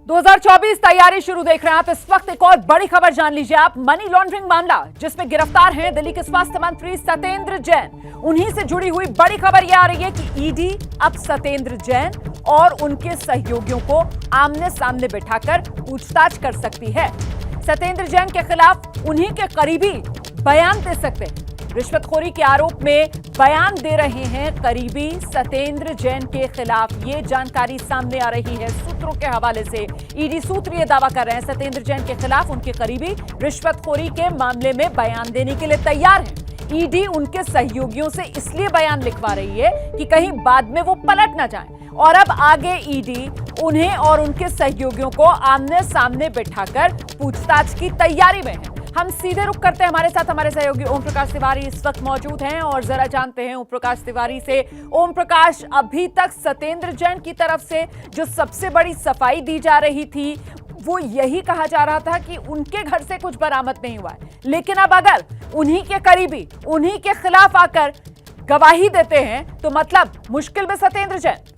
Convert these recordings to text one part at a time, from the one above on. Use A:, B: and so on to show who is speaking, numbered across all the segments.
A: 2024 तैयारी शुरू देख रहे हैं आप। इस वक्त एक और बड़ी खबर जान लीजिए आप। मनी लॉन्ड्रिंग मामला जिसमें गिरफ्तार हैं दिल्ली के स्वास्थ्य मंत्री सत्येंद्र जैन। उन्हीं से जुड़ी हुई बड़ी खबर यह आ रही है कि ईडी अब सत्येंद्र जैन और उनके सहयोगियों को आमने सामने बिठाकर पूछताछ कर सकती है। सत्येंद्र जैन के खिलाफ उन्हीं के करीबी बयान दे सकते हैं। रिश्वतखोरी के आरोप में बयान दे रहे हैं करीबी सत्येंद्र जैन के खिलाफ। ये जानकारी सामने आ रही है सूत्रों के हवाले से। ईडी सूत्र ये दावा कर रहे हैं सत्येंद्र जैन के खिलाफ उनके करीबी रिश्वतखोरी के मामले में बयान देने के लिए तैयार हैं। ईडी उनके सहयोगियों से इसलिए बयान लिखवा रही है कि कहीं बाद में वो पलट ना जाएं। और अब आगे ईडी उन्हें और उनके सहयोगियों को आमने सामने बिठाकर पूछताछ की तैयारी में है। हम सीधे रुख करते हैं, हमारे साथ हमारे सहयोगी ओम प्रकाश तिवारी इस वक्त मौजूद हैं और जरा जानते हैं ओम प्रकाश तिवारी से। ओम प्रकाश, अभी तक सत्येंद्र जैन की तरफ से जो सबसे बड़ी सफाई दी जा रही थी वो यही कहा जा रहा था कि उनके घर से कुछ बरामद नहीं हुआ है, लेकिन अब अगर उन्हीं के करीबी उन्हीं के खिलाफ आकर गवाही देते हैं तो मतलब मुश्किल में सत्येंद्र जैन।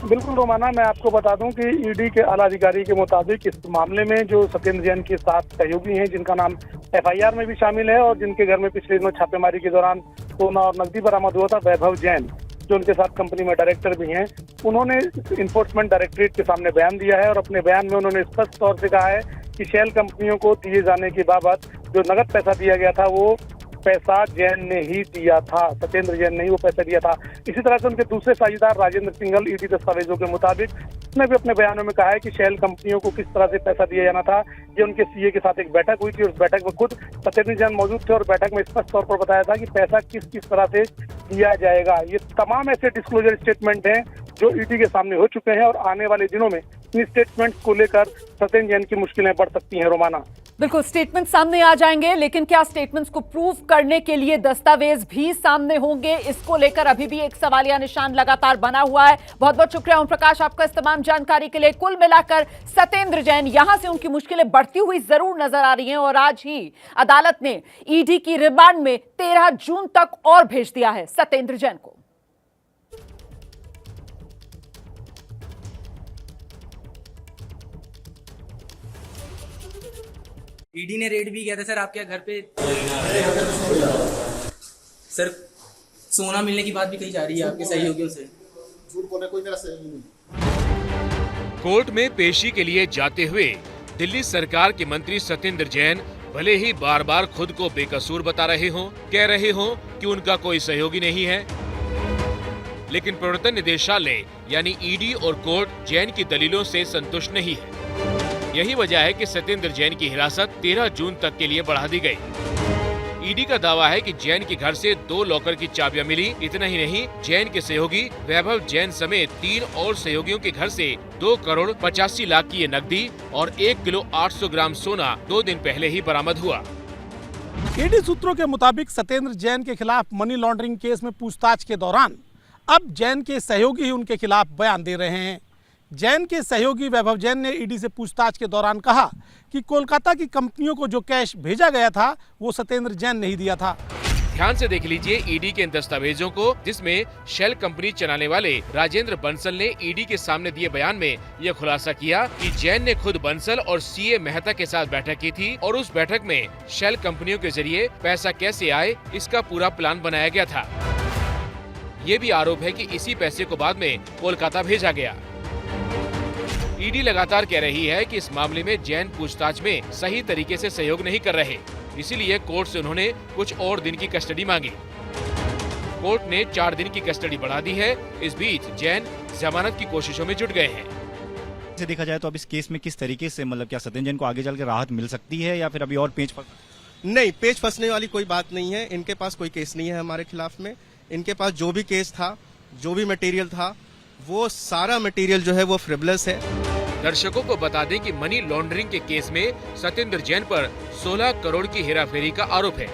B: बिल्कुल रोमाना, मैं आपको बता दूं कि ईडी के आला अधिकारी के मुताबिक इस मामले में जो सत्येंद्र जैन के 7 सहयोगी हैं जिनका नाम एफआईआर में भी शामिल है और जिनके घर में पिछले दिनों छापेमारी के दौरान सोना और नकदी बरामद हुआ था, वैभव जैन जो उनके साथ कंपनी में डायरेक्टर भी हैं, उन्होंने इन्फोर्समेंट डायरेक्टरेट के सामने बयान दिया है और अपने बयान में उन्होंने स्पष्ट तौर से कहा है कि शेल कंपनियों को दिए जाने के बाबत जो नगद पैसा दिया गया था वो पैसा जैन ने ही दिया था, सत्येंद्र जैन ने ही वो पैसा दिया था। इसी तरह से उनके दूसरे साझेदार राजेंद्र सिंघल ईडी दस्तावेजों के मुताबिक उसने भी अपने बयानों में कहा है कि शेल कंपनियों को किस तरह से पैसा दिया जाना था। ये उनके सीए के साथ एक बैठक हुई थी और उस बैठक में खुद सत्येंद्र जैन मौजूद थे और बैठक में स्पष्ट तौर पर बताया था कि पैसा किस किस तरह से दिया जाएगा। ये तमाम ऐसे डिस्क्लोजर स्टेटमेंट हैं जो ईडी के सामने हो चुके हैं और आने वाले दिनों में इन स्टेटमेंट्स को लेकर सत्येंद्र जैन की मुश्किलें बढ़ सकती हैं। रोमाना, बिल्कुल
A: स्टेटमेंट सामने आ जाएंगे, लेकिन क्या स्टेटमेंट्स को प्रूव करने के लिए दस्तावेज भी सामने होंगे? इसको लेकर अभी भी एक सवालिया निशान लगातार बना हुआ है। बहुत बहुत शुक्रिया ओम प्रकाश आपका इस तमाम जानकारी के लिए। कुल मिलाकर सत्येंद्र जैन यहां से उनकी मुश्किलें बढ़ती हुई जरूर नजर आ रही हैं और आज ही अदालत ने ईडी की रिमांड में 13 जून तक और भेज दिया है सत्येंद्र जैन को।
C: ईडी ने रेड भी किया था सर आपके घर पे। सर सोना मिलने की बात भी कही जा रही है आपके सहयोगियों से।
D: झूठ बोलने कोई मेरा सहयोगी नहीं।
E: कोर्ट में पेशी के लिए जाते हुए दिल्ली सरकार के मंत्री सत्येंद्र जैन भले ही बार बार खुद को बेकसूर बता रहे हों, कह रहे हों कि उनका कोई सहयोगी नहीं है, लेकिन प्रवर्तन निदेशालय यानी ईडी और कोर्ट जैन की दलीलों से संतुष्ट नहीं है। यही वजह है कि सत्येंद्र जैन की हिरासत 13 जून तक के लिए बढ़ा दी गई। ईडी का दावा है कि जैन के घर से 2 लॉकर की चाबियां मिली। इतना ही नहीं, जैन के सहयोगी वैभव जैन समेत 3 और सहयोगियों के घर से 2 करोड़ 85 लाख की ये नकदी और 1 किलो 800 ग्राम सोना 2 दिन पहले ही बरामद हुआ।
F: ईडी सूत्रों के मुताबिक सत्येंद्र जैन के खिलाफ मनी लॉन्ड्रिंग केस में पूछताछ के दौरान अब जैन के सहयोगी ही उनके खिलाफ बयान दे रहे हैं। जैन के सहयोगी वैभव जैन ने ईडी से पूछताछ के दौरान कहा कि कोलकाता की कंपनियों को जो कैश भेजा गया था वो सत्येंद्र जैन ने ही दिया था।
E: ध्यान से देख लीजिए ईडी के इन दस्तावेजों को, जिसमें शेल कंपनी चलाने वाले राजेंद्र बंसल ने ईडी के सामने दिए बयान में यह खुलासा किया कि जैन ने खुद बंसल और सीए मेहता के साथ बैठक की थी और उस बैठक में शेल कंपनियों के जरिए पैसा कैसे आए इसका पूरा प्लान बनाया गया था। ये भी आरोप है कि इसी पैसे को बाद में कोलकाता भेजा गया। ईडी लगातार कह रही है कि इस मामले में जैन पूछताछ में सही तरीके से सहयोग नहीं कर रहे, इसीलिए कोर्ट से उन्होंने कुछ और दिन की कस्टडी मांगी। कोर्ट ने 4 दिन की कस्टडी बढ़ा दी है। इस बीच जैन जमानत की कोशिशों में जुट गए हैं।
G: से देखा जाए तो अब इस केस में किस तरीके से मतलब क्या सत्येंद्र जैन को आगे चल के राहत मिल सकती है या फिर अभी और पेच
D: नहीं, पेच फंसने वाली कोई बात नहीं है। इनके पास कोई केस नहीं है हमारे खिलाफ में। इनके पास जो भी केस था, जो भी मटेरियल था, वो सारा मटेरियल जो है वो फ्रिवलेस है।
E: दर्शकों को बता दें कि मनी लॉन्ड्रिंग के केस में सत्येंद्र जैन पर 16 करोड़ की हेराफेरी का आरोप है।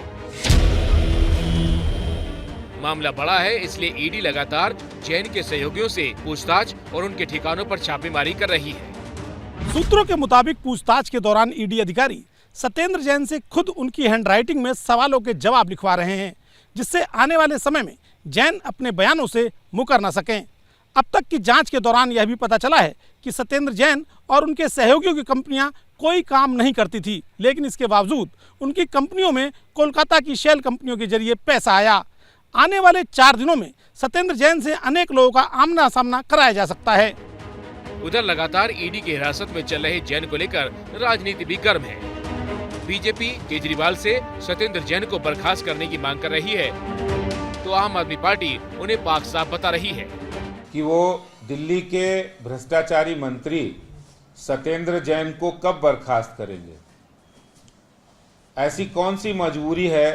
E: मामला बड़ा है, इसलिए ईडी लगातार जैन के सहयोगियों से पूछताछ और उनके ठिकानों पर छापेमारी कर रही है।
F: सूत्रों के मुताबिक पूछताछ के दौरान ईडी अधिकारी सत्येंद्र जैन से खुद उनकी हैंडराइटिंग में सवालों के जवाब लिखवा रहे हैं, जिससे आने वाले समय में जैन अपने बयानों से मुकर न सकें। अब तक की जांच के दौरान यह भी पता चला है कि सत्येंद्र जैन और उनके सहयोगियों की कंपनियां कोई काम नहीं करती थी, लेकिन इसके बावजूद उनकी कंपनियों में कोलकाता की शेल कंपनियों के जरिए पैसा आया। आने वाले 4 दिनों में सत्येंद्र जैन से अनेक लोगों का आमना सामना कराया जा सकता है।
E: उधर लगातार ईडी की हिरासत में चल रहे जैन को लेकर राजनीति भी गर्म है। बीजेपी केजरीवाल से सत्येंद्र जैन को बर्खास्त करने की मांग कर रही है, तो आम आदमी पार्टी उन्हें पाक साफ बता रही है
H: कि वो दिल्ली के भ्रष्टाचारी मंत्री सत्येंद्र जैन को कब बर्खास्त करेंगे। ऐसी कौन सी मजबूरी है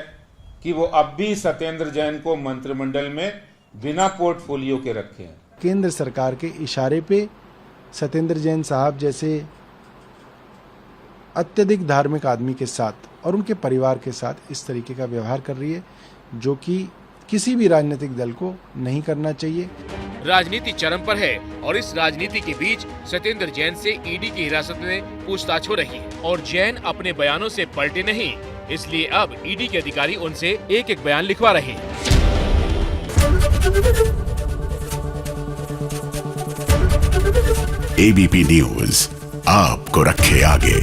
H: कि वो अब भी सत्येंद्र जैन को मंत्रिमंडल में बिना पोर्टफोलियो के रखे हैं।
I: केंद्र सरकार के इशारे पे सत्येंद्र जैन साहब जैसे अत्यधिक धार्मिक आदमी के साथ और उनके परिवार के साथ इस तरीके का व्यवहार कर रही है, जो कि किसी भी राजनीतिक दल को नहीं करना चाहिए।
E: राजनीति चरम पर है और इस राजनीति के बीच सत्येंद्र जैन से ईडी की हिरासत में पूछताछ हो रही है और जैन अपने बयानों से पलटे नहीं, इसलिए अब ईडी के अधिकारी उनसे एक-एक बयान लिखवा रहे हैं।
J: एबीपी न्यूज आपको रखे आगे।